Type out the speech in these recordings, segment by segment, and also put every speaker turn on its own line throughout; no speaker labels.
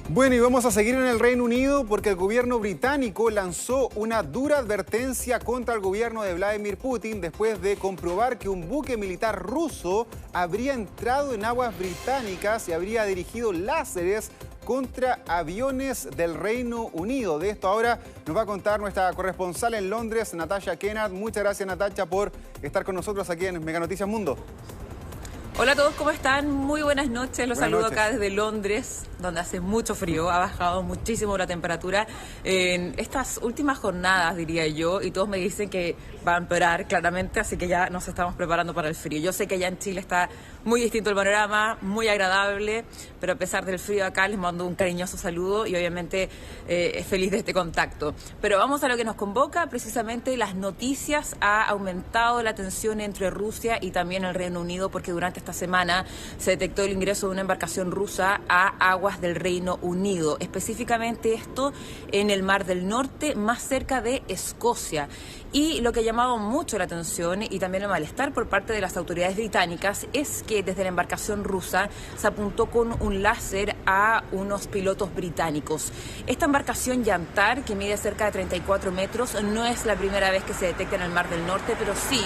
Bueno, y vamos a seguir en el Reino Unido porque el gobierno británico lanzó una dura advertencia contra el gobierno de Vladimir Putin después de comprobar que un buque militar ruso habría entrado en aguas británicas y habría dirigido láseres contra aviones del Reino Unido. De esto ahora nos va a contar nuestra corresponsal en Londres, Natasha Kennard. Muchas gracias, Natasha, por estar con nosotros aquí en Mega Noticias Mundo.
Hola a todos, ¿cómo están? Muy buenas noches, los saludo acá desde Londres, donde hace mucho frío, ha bajado muchísimo la temperatura en estas últimas jornadas, diría yo, y todos me dicen que va a empeorar claramente, así que ya nos estamos preparando para el frío. Yo sé que allá en Chile está muy distinto el panorama, muy agradable, pero a pesar del frío acá les mando un cariñoso saludo y obviamente feliz de este contacto. Pero vamos a lo que nos convoca, precisamente las noticias. Ha aumentado la tensión entre Rusia y también el Reino Unido porque durante esta semana se detectó el ingreso de una embarcación rusa a aguas del Reino Unido, específicamente esto en el Mar del Norte, más cerca de Escocia. Y lo que ha llamado mucho la atención y también el malestar por parte de las autoridades británicas es que desde la embarcación rusa se apuntó con un láser a unos pilotos británicos. Esta embarcación Yantar, que mide cerca de 34 metros, no es la primera vez que se detecta en el Mar del Norte, pero sí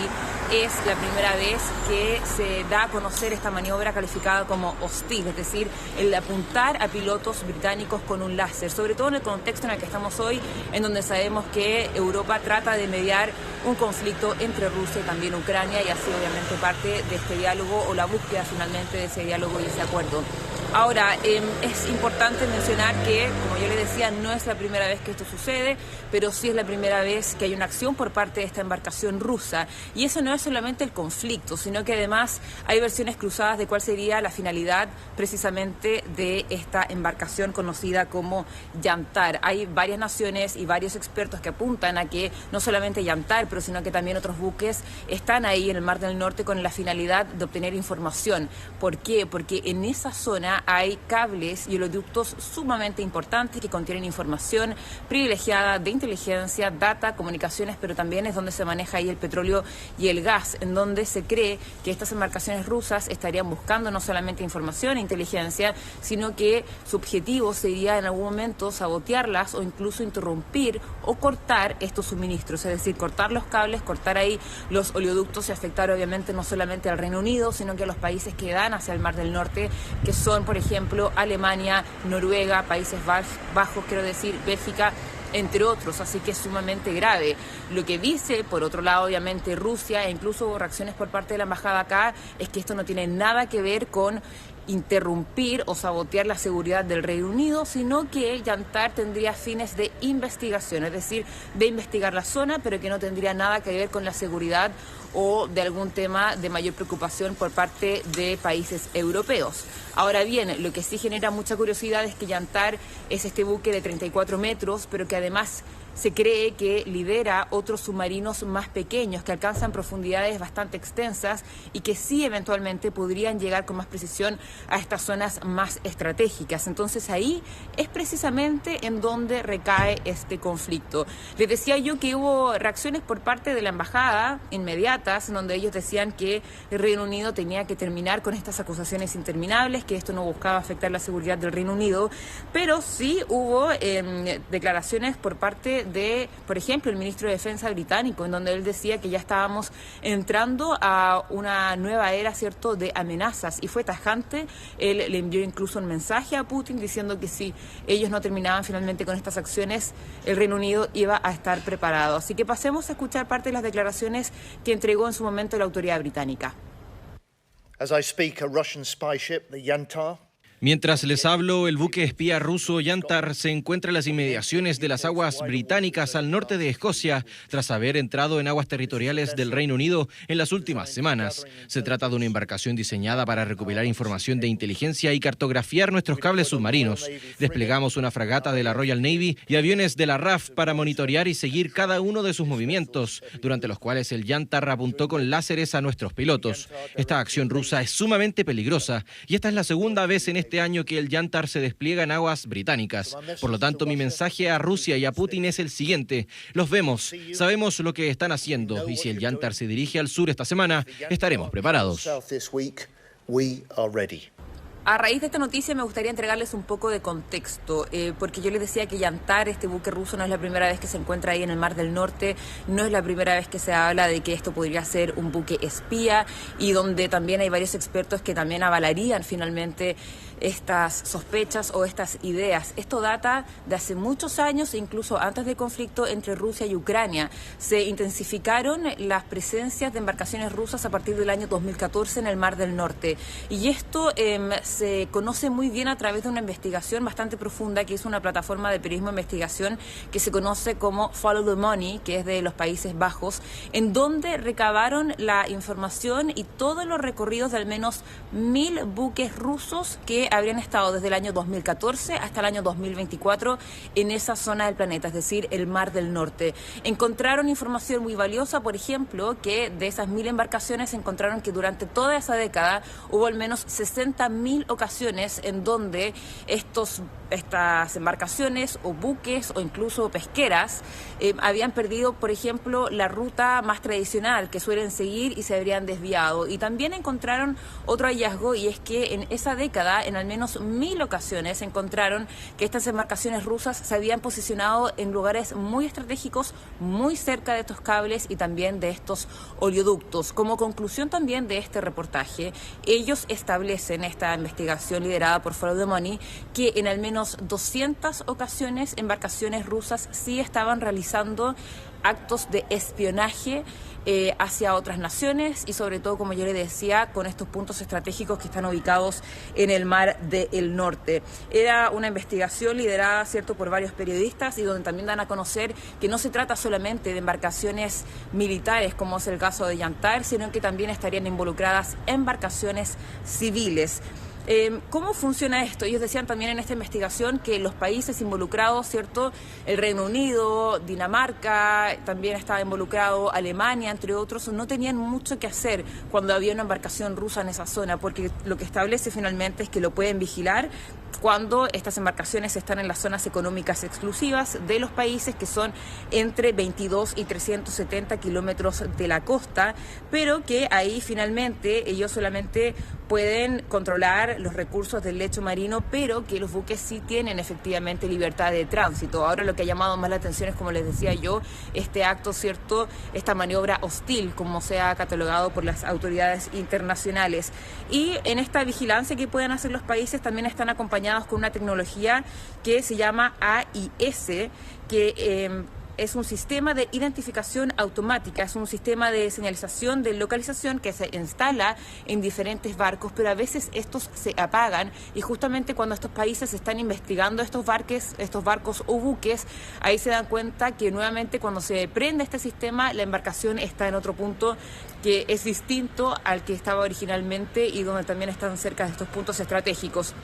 es la primera vez que se da a conocer esta maniobra calificada como hostil, es decir, el apuntar a pilotos británicos con un láser, sobre todo en el contexto en el que estamos hoy, en donde sabemos que Europa trata de mediar un conflicto entre Rusia y también Ucrania, y ha sido obviamente parte de este diálogo o la búsqueda finalmente de ese diálogo y ese acuerdo. Ahora, es importante mencionar que, como yo les decía, no es la primera vez que esto sucede, pero sí es la primera vez que hay una acción por parte de esta embarcación rusa. Y eso no es solamente el conflicto, sino que además hay versiones cruzadas de cuál sería la finalidad precisamente de esta embarcación conocida como Yantar. Hay varias naciones y varios expertos que apuntan a que no solamente Yantar, pero sino que también otros buques están ahí en el Mar del Norte con la finalidad de obtener información. ¿Por qué? Porque en esa zona hay cables y oleoductos sumamente importantes que contienen información privilegiada de inteligencia, data, comunicaciones, pero también es donde se maneja ahí el petróleo y el gas, en donde se cree que estas embarcaciones rusas estarían buscando no solamente información e inteligencia, sino que su objetivo sería en algún momento sabotearlas o incluso interrumpir o cortar estos suministros, es decir, cortar los cables, cortar ahí los oleoductos y afectar obviamente no solamente al Reino Unido, sino que a los países que dan hacia el Mar del Norte, que son, por ejemplo, Alemania, Noruega, Países Bajos, quiero decir, Bélgica, entre otros, así que es sumamente grave. Lo que dice, por otro lado, obviamente Rusia, e incluso hubo reacciones por parte de la embajada acá, es que esto no tiene nada que ver con interrumpir o sabotear la seguridad del Reino Unido, sino que Yantar tendría fines de investigación, es decir, de investigar la zona, pero que no tendría nada que ver con la seguridad o de algún tema de mayor preocupación por parte de países europeos. Ahora bien, lo que sí genera mucha curiosidad es que Yantar es este buque de 34 metros, pero que además se cree que lidera otros submarinos más pequeños que alcanzan profundidades bastante extensas y que sí eventualmente podrían llegar con más precisión a estas zonas más estratégicas. Entonces ahí es precisamente en donde recae este conflicto. Les decía yo que hubo reacciones por parte de la embajada inmediatas, en donde ellos decían que el Reino Unido tenía que terminar con estas acusaciones interminables, que esto no buscaba afectar la seguridad del Reino Unido, pero sí hubo declaraciones por parte de, por ejemplo, el ministro de Defensa británico, en donde él decía que ya estábamos entrando a una nueva era, ¿cierto?, de amenazas, y fue tajante. Él le envió incluso un mensaje a Putin diciendo que si ellos no terminaban finalmente con estas acciones, el Reino Unido iba a estar preparado. Así que pasemos a escuchar parte de las declaraciones que entregó en su momento la autoridad británica.
As I speak, a Russian spy ship, the Yantar.
Mientras les hablo, el buque espía ruso Yantar se encuentra en las inmediaciones de las aguas británicas al norte de Escocia, tras haber entrado en aguas territoriales del Reino Unido en las últimas semanas. Se trata de una embarcación diseñada para recopilar información de inteligencia y cartografiar nuestros cables submarinos. Desplegamos una fragata de la Royal Navy y aviones de la RAF para monitorear y seguir cada uno de sus movimientos, durante los cuales el Yantar apuntó con láseres a nuestros pilotos. Esta acción rusa es sumamente peligrosa y esta es la segunda vez en este año que el Yantar se despliega en aguas británicas. Por lo tanto, mi mensaje a Rusia y a Putin es el siguiente: los vemos, sabemos lo que están haciendo, y si el Yantar se dirige al sur esta semana, estaremos preparados.
A raíz de esta noticia me gustaría entregarles un poco de contexto, porque yo les decía que Yantar, este buque ruso, no es la primera vez que se encuentra ahí en el Mar del Norte, no es la primera vez que se habla de que esto podría ser un buque espía, y donde también hay varios expertos que también avalarían finalmente estas sospechas o estas ideas. Esto data de hace muchos años, incluso antes del conflicto entre Rusia y Ucrania. Se intensificaron las presencias de embarcaciones rusas a partir del año 2014 en el Mar del Norte. Y esto se conoce muy bien a través de una investigación bastante profunda que hizo una plataforma de periodismo de investigación que se conoce como Follow the Money, que es de los Países Bajos, en donde recabaron la información y todos los recorridos de al menos 1000 buques rusos que habrían estado desde el año 2014 hasta el año 2024 en esa zona del planeta, es decir, el Mar del Norte. Encontraron información muy valiosa, por ejemplo, que de esas 1000 embarcaciones encontraron que durante toda esa década hubo al menos 60.000 ocasiones en donde estas embarcaciones o buques o incluso pesqueras habían perdido, por ejemplo, la ruta más tradicional que suelen seguir y se habrían desviado. Y también encontraron otro hallazgo, y es que en esa década, en al menos 1000 ocasiones, encontraron que estas embarcaciones rusas se habían posicionado en lugares muy estratégicos, muy cerca de estos cables y también de estos oleoductos. Como conclusión también de este reportaje, ellos establecen, esta investigación liderada por Follow the Money, que en al menos 200 ocasiones embarcaciones rusas sí estaban realizando actos de espionaje hacia otras naciones y sobre todo, como yo le decía, con estos puntos estratégicos que están ubicados en el Mar del Norte. Era una investigación liderada, ¿cierto?, por varios periodistas y donde también dan a conocer que no se trata solamente de embarcaciones militares, como es el caso de Yantar, sino que también estarían involucradas embarcaciones civiles. ¿Cómo funciona esto? Ellos decían también en esta investigación que los países involucrados, ¿cierto?, el Reino Unido, Dinamarca, también estaba involucrado Alemania, entre otros, no tenían mucho que hacer cuando había una embarcación rusa en esa zona, porque lo que establece finalmente es que lo pueden vigilar cuando estas embarcaciones están en las zonas económicas exclusivas de los países, que son entre 22 y 370 kilómetros de la costa, pero que ahí finalmente ellos solamente pueden controlar los recursos del lecho marino, pero que los buques sí tienen efectivamente libertad de tránsito. Ahora lo que ha llamado más la atención es, como les decía yo, este acto, ¿cierto?, esta maniobra hostil, como se ha catalogado por las autoridades internacionales. Y en esta vigilancia que pueden hacer los países también están acompañados con una tecnología que se llama AIS, que es un sistema de identificación automática, es un sistema de señalización de localización que se instala en diferentes barcos, pero a veces estos se apagan y justamente cuando estos países están investigando estos barcos o buques, ahí se dan cuenta que nuevamente cuando se prende este sistema, la embarcación está en otro punto que es distinto al que estaba originalmente y donde también están cerca de estos puntos estratégicos.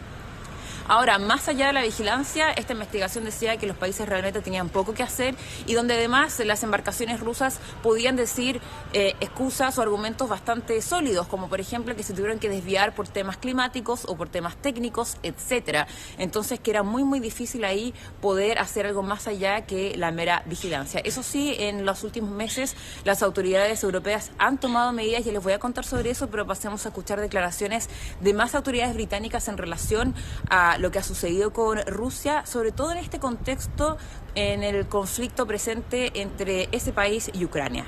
Ahora, más allá de la vigilancia, esta investigación decía que los países realmente tenían poco que hacer y donde además las embarcaciones rusas podían decir excusas o argumentos bastante sólidos, como por ejemplo que se tuvieron que desviar por temas climáticos o por temas técnicos, etcétera. Entonces, que era muy, muy difícil ahí poder hacer algo más allá que la mera vigilancia. Eso sí, en los últimos meses las autoridades europeas han tomado medidas y les voy a contar sobre eso, pero pasemos a escuchar declaraciones de más autoridades británicas en relación a lo que ha sucedido con Rusia, sobre todo en este contexto, en el conflicto presente entre ese país y Ucrania.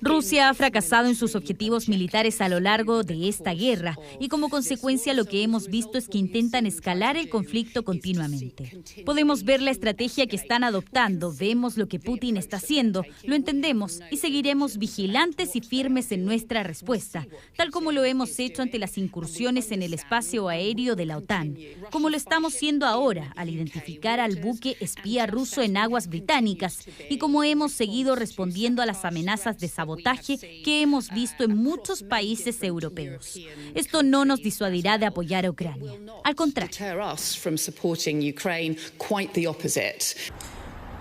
Rusia ha fracasado en sus objetivos militares a lo largo de esta guerra y como consecuencia lo que hemos visto es que intentan escalar el conflicto continuamente. Podemos ver la estrategia que están adoptando, vemos lo que Putin está haciendo, lo entendemos y seguiremos vigilantes y firmes en nuestra respuesta, tal como lo hemos hecho ante las incursiones en el espacio aéreo de la OTAN, como lo estamos haciendo ahora al identificar al buque espía ruso en aguas británicas y como hemos seguido respondiendo a las amenazas de sabotaje que hemos visto en muchos países europeos. Esto no nos disuadirá de apoyar a Ucrania. Al contrario.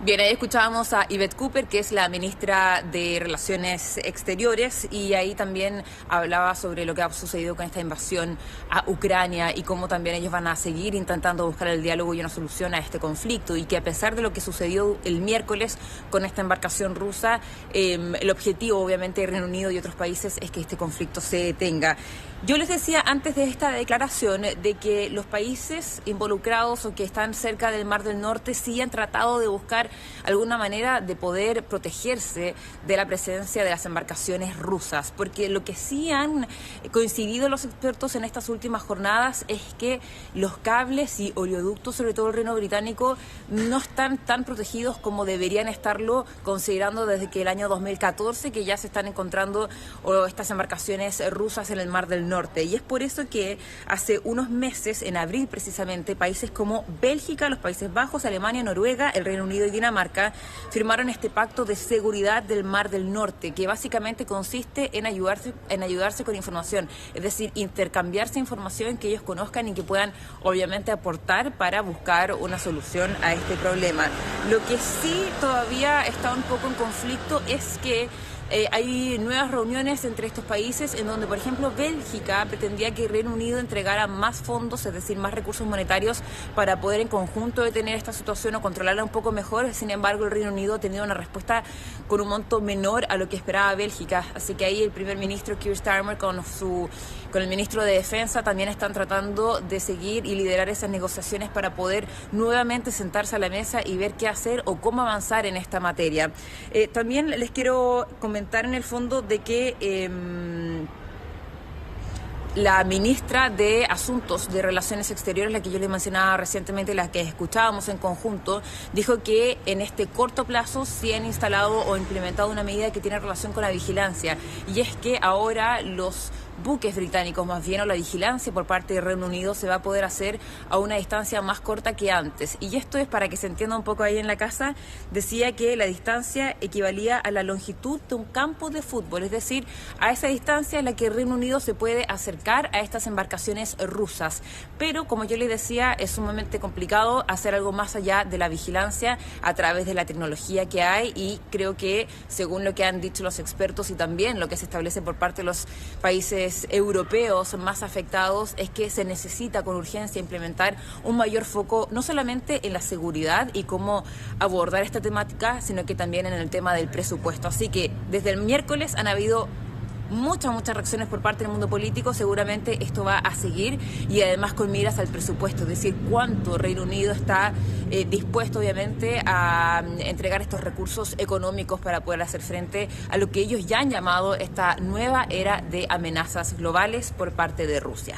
Bien, ahí escuchábamos a Yvette Cooper, que es la ministra de Relaciones Exteriores, y ahí también hablaba sobre lo que ha sucedido con esta invasión a Ucrania y cómo también ellos van a seguir intentando buscar el diálogo y una solución a este conflicto, y que a pesar de lo que sucedió el miércoles con esta embarcación rusa, el objetivo obviamente de Reino Unido y otros países es que este conflicto se detenga. Yo les decía antes de esta declaración de que los países involucrados o que están cerca del Mar del Norte sí han tratado de buscar alguna manera de poder protegerse de la presencia de las embarcaciones rusas, porque lo que sí han coincidido los expertos en estas últimas jornadas es que los cables y oleoductos, sobre todo el Reino Británico, no están tan protegidos como deberían estarlo, considerando desde que el año 2014 que ya se están encontrando estas embarcaciones rusas en el Mar del Norte. Y es por eso que hace unos meses, en abril precisamente, países como Bélgica, los Países Bajos, Alemania, Noruega, el Reino Unido y Dinamarca firmaron este pacto de seguridad del Mar del Norte, que básicamente consiste en ayudarse con información, es decir, intercambiarse información que ellos conozcan y que puedan obviamente aportar para buscar una solución a este problema. Lo que sí todavía está un poco en conflicto es que hay nuevas reuniones entre estos países en donde, por ejemplo, Bélgica pretendía que el Reino Unido entregara más fondos, es decir, más recursos monetarios para poder en conjunto detener esta situación o controlarla un poco mejor. Sin embargo, el Reino Unido ha tenido una respuesta con un monto menor a lo que esperaba Bélgica. Así que ahí el primer ministro Keir Starmer con el ministro de Defensa también están tratando de seguir y liderar esas negociaciones para poder nuevamente sentarse a la mesa y ver qué hacer o cómo avanzar en esta materia. También les quiero comentar en el fondo de que la ministra de Asuntos de Relaciones Exteriores, la que yo les mencionaba recientemente, la que escuchábamos en conjunto, dijo que en este corto plazo sí han instalado o implementado una medida que tiene relación con la vigilancia, y es que ahora los buques británicos, más bien, o la vigilancia por parte del Reino Unido se va a poder hacer a una distancia más corta que antes. Y esto es para que se entienda un poco ahí en la casa. Decía que la distancia equivalía a la longitud de un campo de fútbol, es decir, a esa distancia en la que el Reino Unido se puede acercar a estas embarcaciones rusas. Pero, como yo les decía, es sumamente complicado hacer algo más allá de la vigilancia a través de la tecnología que hay, y creo que, según lo que han dicho los expertos y también lo que se establece por parte de los países europeos más afectados, es que se necesita con urgencia implementar un mayor foco no solamente en la seguridad y cómo abordar esta temática, sino que también en el tema del presupuesto. Así que desde el miércoles han habido muchas reacciones por parte del mundo político. Seguramente esto va a seguir, y además con miras al presupuesto, es decir, cuánto Reino Unido está dispuesto obviamente a entregar estos recursos económicos para poder hacer frente a lo que ellos ya han llamado esta nueva era de amenazas globales por parte de Rusia.